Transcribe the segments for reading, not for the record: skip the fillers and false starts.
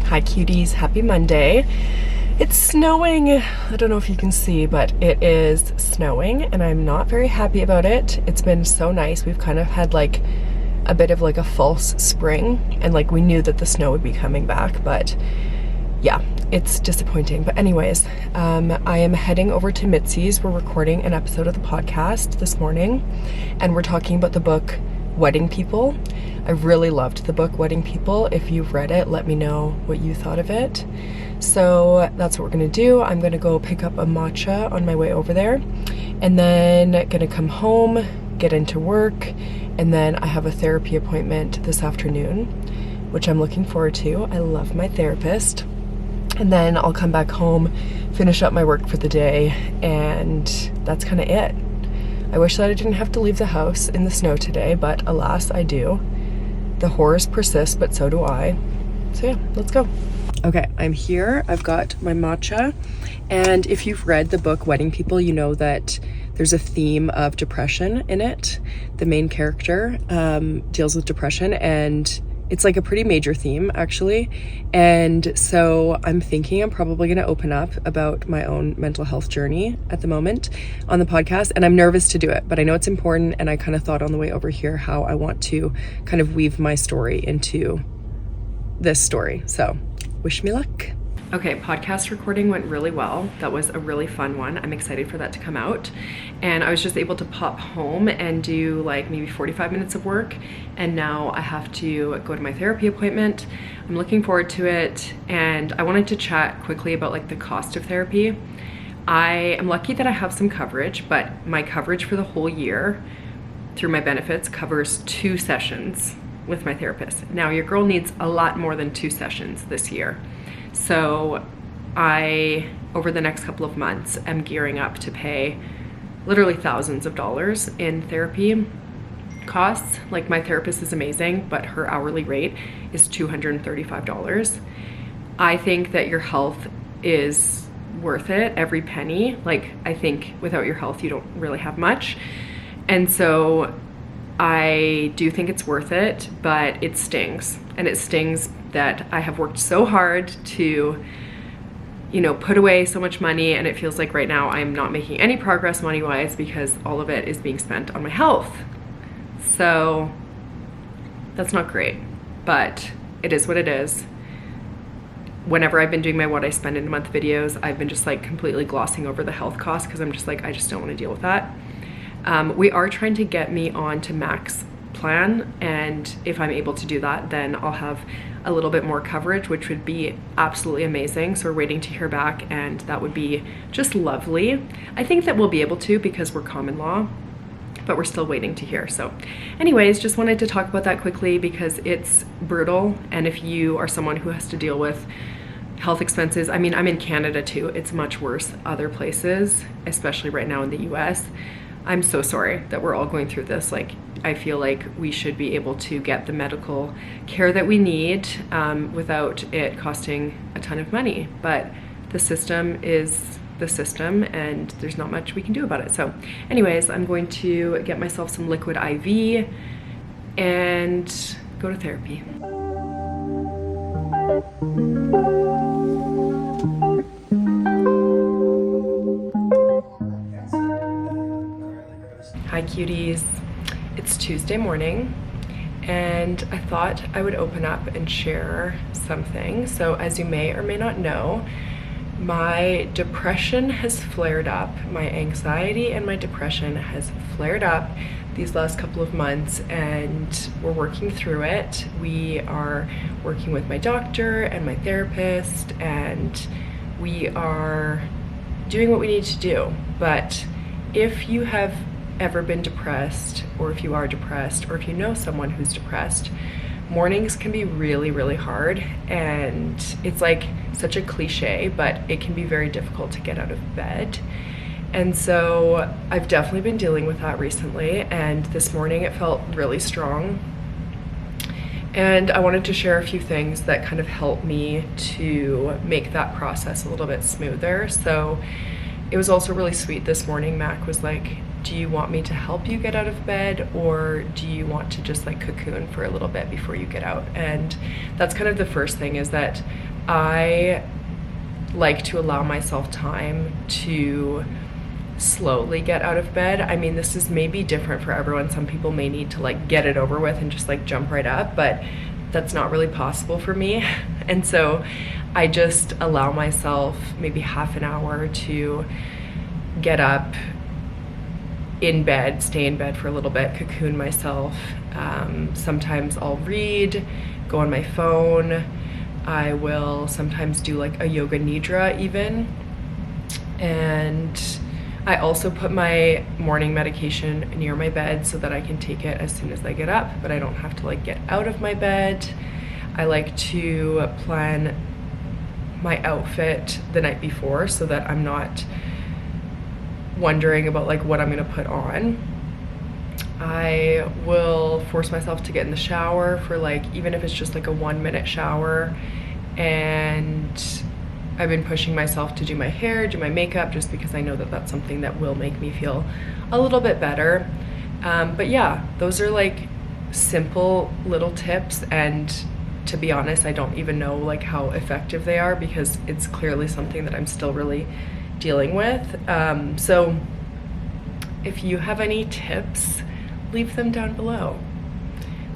Hi cuties, happy Monday. It's snowing. I don't know if you can see, but it is snowing and I'm not very happy about it. It's been so nice. We've kind of had like a bit of like a false spring and like we knew that the snow would be coming back, but yeah, it's disappointing. But anyways, I am heading over to Mitzi's. We're recording an episode of the podcast this morning and we're talking about the book Wedding People. I really loved the book Wedding People. If you've read it, let me know what you thought of it. So that's what we're gonna do. I'm gonna go pick up a matcha on my way over there and then gonna come home, get into work, and then I have a therapy appointment this afternoon, which I'm looking forward to. I love my therapist. And then I'll come back home, finish up my work for the day, and that's kind of it. I wish that I didn't have to leave the house in the snow today, but alas, I do. The horrors persist, but so do I. So yeah, let's go. Okay, I'm here. I've got my matcha. And if you've read the book Wedding People, you know that there's a theme of depression in it. The main character deals with depression, and it's like a pretty major theme actually. And so I'm thinking I'm probably going to open up about my own mental health journey at the moment on the podcast, and I'm nervous to do it, but I know it's important. And I kind of thought on the way over here how I want to kind of weave my story into this story. So wish me luck. Okay, podcast recording went really well. That was a really fun one. I'm excited for that to come out. And I was just able to pop home and do like maybe 45 minutes of work. And now I have to go to my therapy appointment. I'm looking forward to it. And I wanted to chat quickly about like the cost of therapy. I am lucky that I have some coverage, but my coverage for the whole year through my benefits covers 2 sessions with my therapist. Now your girl needs a lot more than 2 sessions this year. So I, over the next couple of months, am gearing up to pay literally thousands of dollars in therapy costs. Like my therapist is amazing, but her hourly rate is $235. I think that your health is worth it, every penny. Like I think without your health, you don't really have much. And so I do think it's worth it, but it stings. And it stings that I have worked so hard to, you know, put away so much money, and it feels like right now I'm not making any progress money-wise because all of it is being spent on my health. So that's not great, but it is what it is. Whenever I've been doing my what I spend in a month videos, I've been just like completely glossing over the health costs because I'm just like, I just don't want to deal with that. We are trying to get me on to Max plan, and if I'm able to do that, then I'll have a little bit more coverage, which would be absolutely amazing. So we're waiting to hear back, and that would be just lovely. I think that we'll be able to because we're common law, but we're still waiting to hear. So anyways, just wanted to talk about that quickly because it's brutal. And if you are someone who has to deal with health expenses, I mean, I'm in Canada too. It's much worse other places, especially right now in the US. I'm so sorry that we're all going through this. Like, I feel like we should be able to get the medical care that we need without it costing a ton of money. But the system is the system and there's not much we can do about it. So anyways, I'm going to get myself some liquid IV and go to therapy. Hi cuties. It's Tuesday morning and I thought I would open up and share something. So as you may or may not know, my depression has flared up. My anxiety and my depression has flared up these last couple of months, and we're working through it. We are working with my doctor and my therapist, and we are doing what we need to do. But if you have ever been depressed, or if you are depressed, or if you know someone who's depressed, mornings can be really, really hard. And it's like such a cliche, but it can be very difficult to get out of bed. And so I've definitely been dealing with that recently, and this morning it felt really strong. And I wanted to share a few things that kind of helped me to make that process a little bit smoother. So it was also really sweet this morning. Mac was like, do you want me to help you get out of bed, or do you want to just like cocoon for a little bit before you get out? And that's kind of the first thing, is that I like to allow myself time to slowly get out of bed. I mean, this is maybe different for everyone. Some people may need to like get it over with and just like jump right up, but that's not really possible for me. And so I just allow myself maybe half an hour to get up, in bed, stay in bed for a little bit, cocoon myself. Sometimes I'll read, go on my phone. I will sometimes do like a yoga nidra even. And I also put my morning medication near my bed so that I can take it as soon as I get up, but I don't have to like get out of my bed. I like to plan my outfit the night before so that I'm not wondering about like what I'm gonna put on. I will force myself to get in the shower for like, even if it's just like a 1-minute shower, and I've been pushing myself to do my hair, do my makeup, just because I know that that's something that will make me feel a little bit better. But yeah, those are like simple little tips, and to be honest, I don't even know like how effective they are because it's clearly something that I'm still really dealing with. So if you have any tips, leave them down below.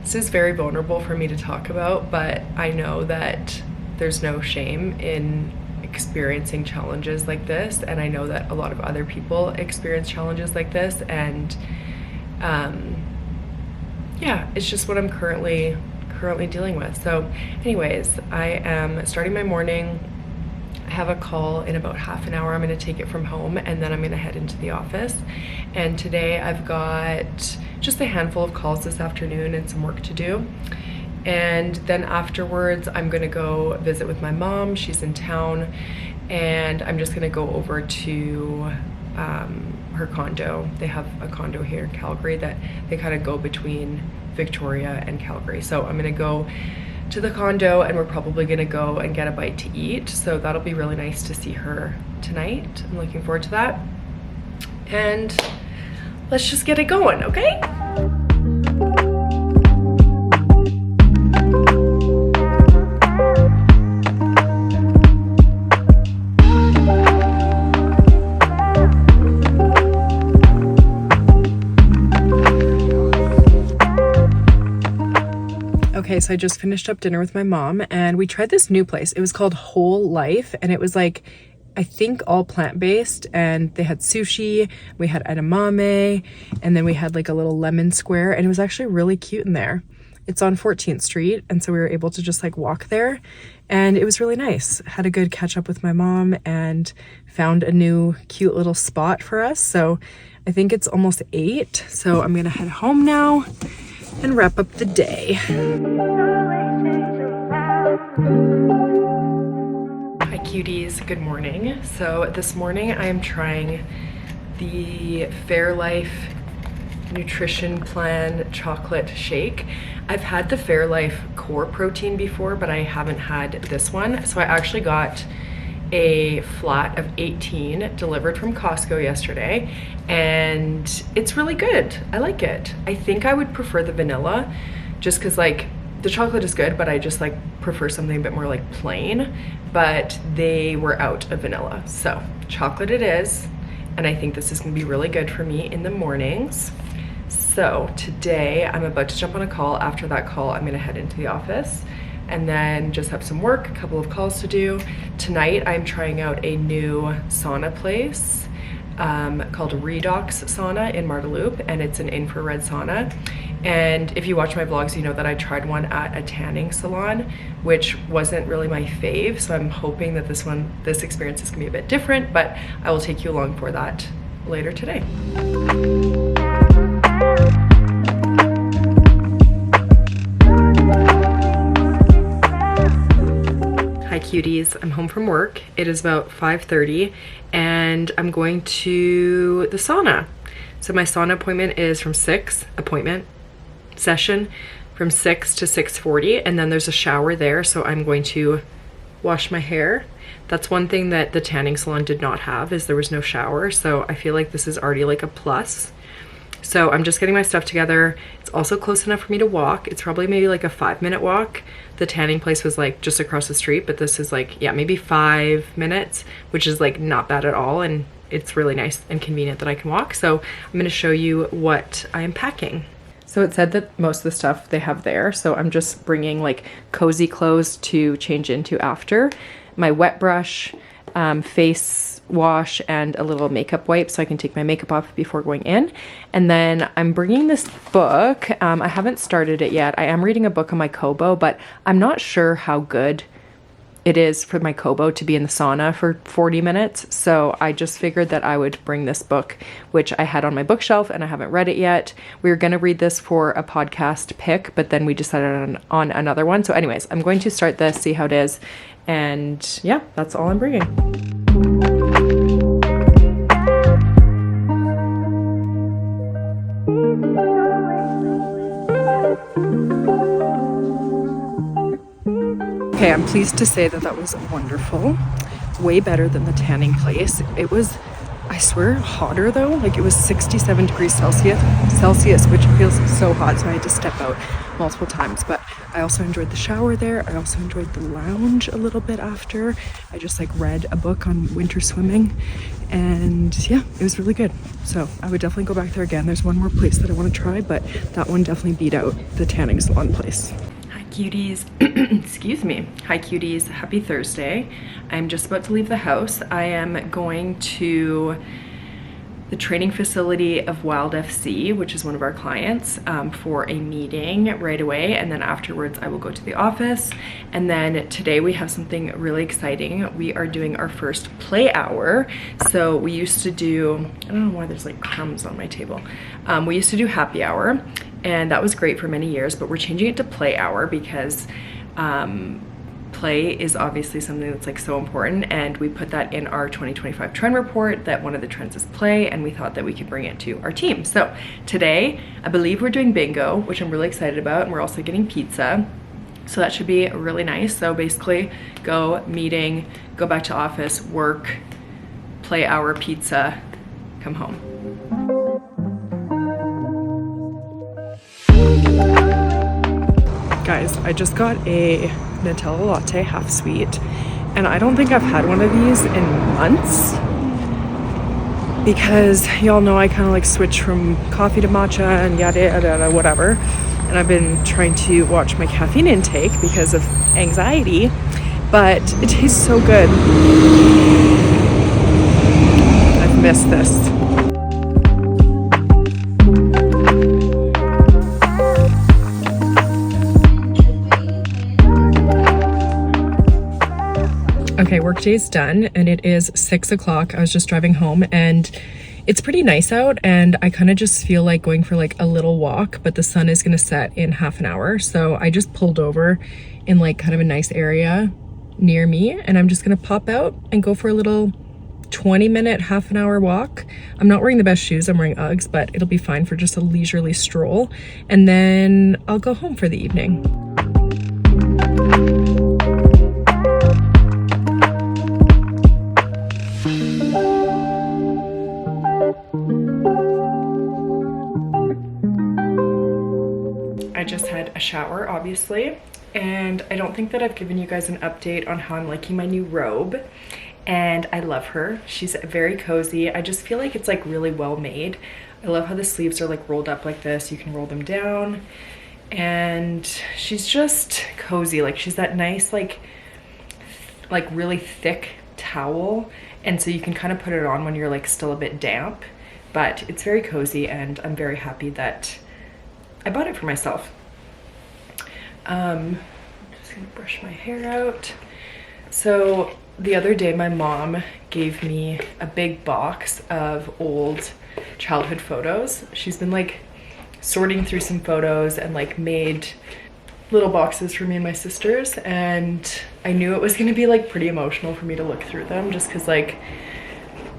This is very vulnerable for me to talk about, but I know that there's no shame in experiencing challenges like this, and I know that a lot of other people experience challenges like this, and yeah, it's just what I'm currently dealing with. So anyways, I am starting my morning. I have a call in about half an hour. I'm going to take it from home, and then I'm going to head into the office. And today I've got just a handful of calls this afternoon and some work to do. And then afterwards, I'm going to go visit with my mom. She's in town, and I'm just going to go over to her condo. They have a condo here in Calgary that they kind of go between Victoria and Calgary. So I'm going to go to the condo, and we're probably going to go and get a bite to eat. So that'll be really nice to see her tonight. I'm looking forward to that. And let's just get it going, okay? Okay, so I just finished up dinner with my mom, and we tried this new place. It was called Whole Life, and it was like, I think all plant-based, and they had sushi, we had edamame, and then we had like a little lemon square, and it was actually really cute in there. It's on 14th Street, and so we were able to just like walk there, and it was really nice. Had a good catch up with my mom and found a new cute little spot for us. So I think it's almost 8, so I'm gonna head home now and wrap up the day. Hi cuties, good morning. So this morning I am trying the Fairlife Nutrition Plan chocolate shake. I've had the Fairlife core protein before, but I haven't had this one. So I actually got a flat of 18 delivered from Costco yesterday, and it's really good. I like it. I think I would prefer the vanilla just because like the chocolate is good, but I just like prefer something a bit more like plain, but they were out of vanilla. So chocolate it is, and I think this is gonna be really good for me in the mornings. So today I'm about to jump on a call. After that call, I'm gonna head into the office and then just have some work, a couple of calls to do. Tonight, I'm trying out a new sauna place called Redox Sauna in Marda Loop, and it's an infrared sauna. And if you watch my vlogs, you know that I tried one at a tanning salon, which wasn't really my fave. So I'm hoping that this experience is gonna be a bit different, but I will take you along for that later today. Hi cuties, I'm home from work. It is about 5:30 and I'm going to the sauna. So my sauna appointment is from 6, session from 6 to 6:40, and then there's a shower there, so I'm going to wash my hair. That's one thing that the tanning salon did not have, is there was no shower, so I feel like this is already like a plus. So I'm just getting my stuff together. It's also close enough for me to walk. It's probably maybe like a 5-minute walk. The tanning place was like just across the street, but this is like, yeah, maybe 5 minutes, which is like not bad at all. And it's really nice and convenient that I can walk. So I'm gonna show you what I am packing. So it said that most of the stuff they have there. So I'm just bringing like cozy clothes to change into after. My wet brush, face wash, and a little makeup wipe so I can take my makeup off before going in. And then I'm bringing this book. I haven't started it yet. I am reading a book on my Kobo, but I'm not sure how good it is for my Kobo to be in the sauna for 40 minutes. So I just figured that I would bring this book, which I had on my bookshelf and I haven't read it yet. We were going to read this for a podcast pick, but then we decided on another one. So anyways, I'm going to start this, see how it is. And yeah, that's all I'm bringing. Okay, I'm pleased to say that that was wonderful. Way better than the tanning place. It was, I swear, hotter though. Like it was 67 degrees Celsius, which feels so hot. So I had to step out multiple times. But I also enjoyed the shower there. I also enjoyed the lounge a little bit after. I just like read a book on winter swimming. And yeah, it was really good. So I would definitely go back there again. There's one more place that I want to try, but that one definitely beat out the tanning salon place. Cuties, excuse me. Hi cuties, happy Thursday. I'm just about to leave the house. I am going to the training facility of Wild FC, which is one of our clients, for a meeting right away. And then afterwards I will go to the office. And then today we have something really exciting. We are doing our first play hour. So we used to do, I don't know why there's like crumbs on my table. We used to do happy hour, and that was great for many years, but we're changing it to play hour because play is obviously something that's like so important, and we put that in our 2025 trend report that one of the trends is play, and we thought that we could bring it to our team. So today I believe we're doing bingo, which I'm really excited about, and we're also getting pizza, so that should be really nice. So basically go meeting, go back to office, work, play hour, pizza, come home. Guys, I just got a Nutella latte half sweet, and I don't think I've had one of these in months because y'all know I kind of like switch from coffee to matcha and yada yada whatever, and I've been trying to watch my caffeine intake because of anxiety, but it tastes so good. I've missed this. Okay, workday's done and it is 6 o'clock. I was just driving home and it's pretty nice out, and I kind of just feel like going for like a little walk, but the sun is gonna set in half an hour. So I just pulled over in like kind of a nice area near me, and I'm just gonna pop out and go for a little 20-minute, half an hour walk. I'm not wearing the best shoes, I'm wearing Uggs, but it'll be fine for just a leisurely stroll. And then I'll go home for the evening. I just had a shower, obviously, and I don't think that I've given you guys an update on how I'm liking my new robe, and I love her. She's very cozy. I just feel like it's like really well made. I love how the sleeves are like rolled up like this. You can roll them down, and she's just cozy. Like she's that nice like really thick towel, and so you can kind of put it on when you're like still a bit damp, but it's very cozy, and I'm very happy that I bought it for myself. I'm just gonna brush my hair out. So the other day my mom gave me a big box of old childhood photos. She's been like sorting through some photos and like made little boxes for me and my sisters, and I knew it was gonna be like pretty emotional for me to look through them, just because like,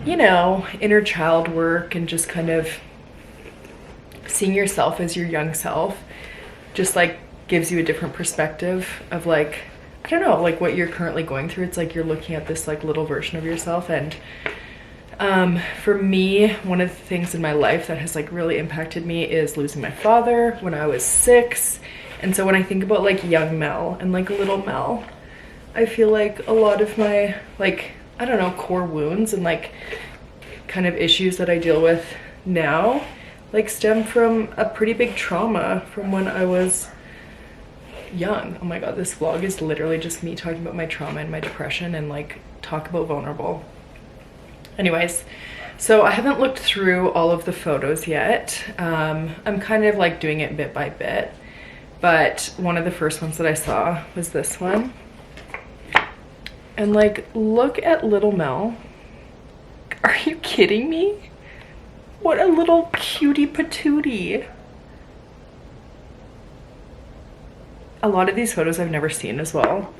you know, inner child work and just kind of seeing yourself as your young self just like gives you a different perspective of like, I don't know, like what you're currently going through. It's like you're looking at this like little version of yourself, and For me, one of the things in my life that has like really impacted me is losing my father when I was 6. And so when I think about like young Mel and like little Mel, I feel like a lot of my like, I don't know, core wounds and like kind of issues that I deal with now like stem from a pretty big trauma from when I was young. Oh my god, this vlog is literally just me talking about my trauma and my depression and like talk about vulnerable. Anyways, so I haven't looked through all of the photos yet. I'm kind of like doing it bit by bit, but one of the first ones that I saw was this one. And like, look at little Mel. Are you kidding me? What a little cutie patootie. A lot of these photos I've never seen as well.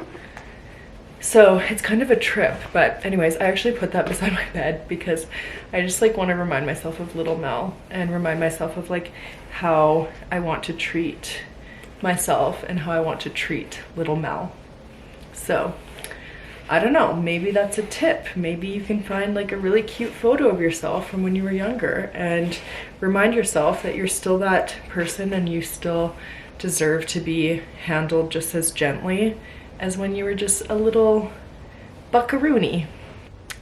So it's kind of a trip, but anyways, I actually put that beside my bed because I just like want to remind myself of little Mel and remind myself of like how I want to treat myself and how I want to treat little Mel. So I don't know, maybe that's a tip. Maybe you can find like a really cute photo of yourself from when you were younger and remind yourself that you're still that person and you still deserve to be handled just as gently as when you were just a little buckaroony.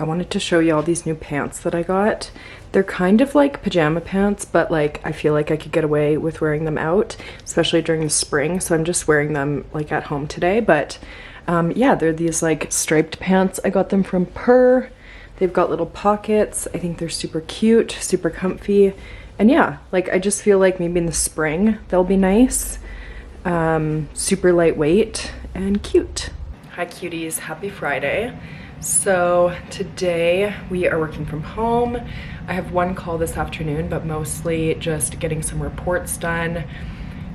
I wanted to show you all these new pants that I got. They're kind of like pajama pants, but like I feel like I could get away with wearing them out, especially during the spring. So I'm just wearing them like at home today. But yeah, they're these like striped pants. I got them from Purr. They've got little pockets. I think they're super cute, super comfy. And yeah, like I just feel like maybe in the spring they'll be nice. Super lightweight and cute. Hi cuties, happy Friday. So today we are working from home. I have one call this afternoon, but mostly just getting some reports done,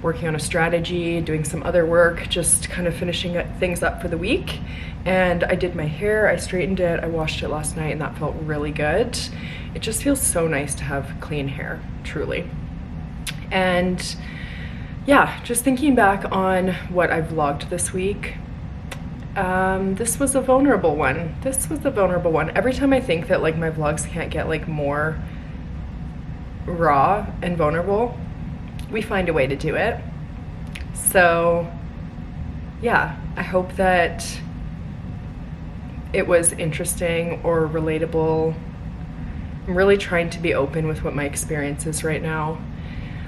working on a strategy, doing some other work, just kind of finishing things up for the week. And I did my hair, I straightened it, I washed it last night, and that felt really good. It just feels so nice to have clean hair, truly. And yeah, just thinking back on what I vlogged this week, this was a vulnerable one. This was a vulnerable one. Every time I think that like my vlogs can't get like more raw and vulnerable, we find a way to do it. So yeah, I hope that it was interesting or relatable. I'm really trying to be open with what my experience is right now.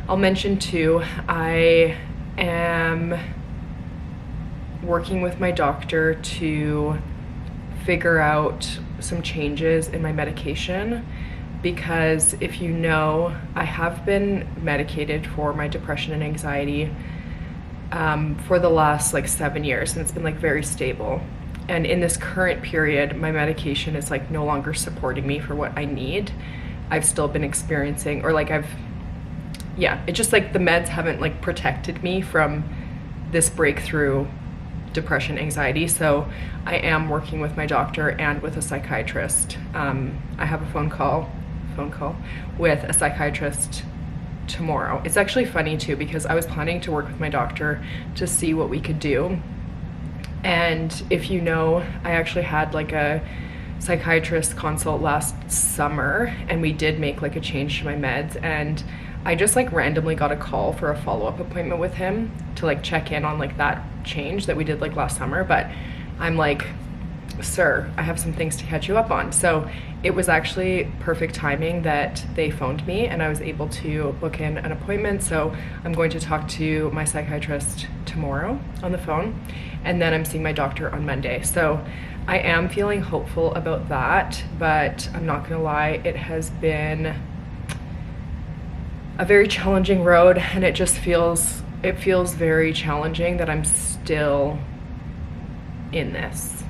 I'll mention too, I am working with my doctor to figure out some changes in my medication because if you know, I have been medicated for my depression and anxiety for the last like 7 years, and it's been like very stable. And in this current period, my medication is like no longer supporting me for what I need. I've still been experiencing, or like yeah, it's just like the meds haven't like protected me from this breakthrough depression, anxiety. So I am working with my doctor and with a psychiatrist. I have a phone call with a psychiatrist tomorrow. It's actually funny too because I was planning to work with my doctor to see what we could do. And if you know, I actually had like a psychiatrist consult last summer and we did make like a change to my meds, and I just like randomly got a call for a follow-up appointment with him to like check in on like that change that we did like last summer. But I'm like, sir, I have some things to catch you up on. So it was actually perfect timing that they phoned me and I was able to book in an appointment. So I'm going to talk to my psychiatrist tomorrow on the phone, and then I'm seeing my doctor on Monday. So I am feeling hopeful about that, but I'm not gonna lie, it has been a very challenging road, and it feels very challenging that I'm still in this.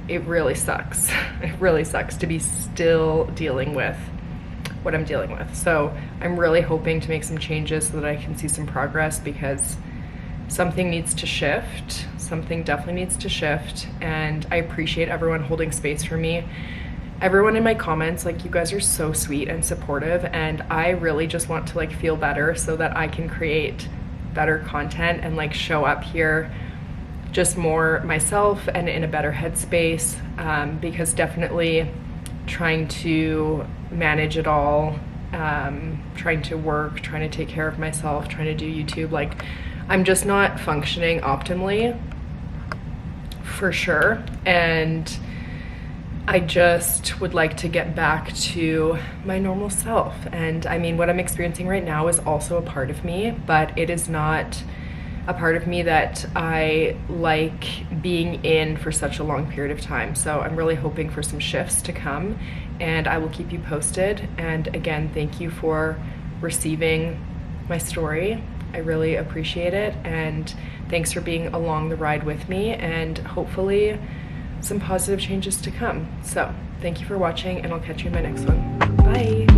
It really sucks. It really sucks to be still dealing with what I'm dealing with. So I'm really hoping to make some changes so that I can see some progress, because something needs to shift. Something definitely needs to shift, and I appreciate everyone holding space for me. Everyone in my comments, like, you guys are so sweet and supportive, and I really just want to like feel better so that I can create better content and like show up here just more myself and in a better headspace, because definitely trying to manage it all, trying to work, trying to take care of myself, trying to do YouTube. Like, I'm just not functioning optimally, for sure. And I just would like to get back to my normal self. And I mean, what I'm experiencing right now is also a part of me, but it is not a part of me that I like being in for such a long period of time. So I'm really hoping for some shifts to come, and I will keep you posted. And again, thank you for receiving my story. I really appreciate it, and thanks for being along the ride with me, and hopefully some positive changes to come. So thank you for watching, and I'll catch you in my next one. Bye.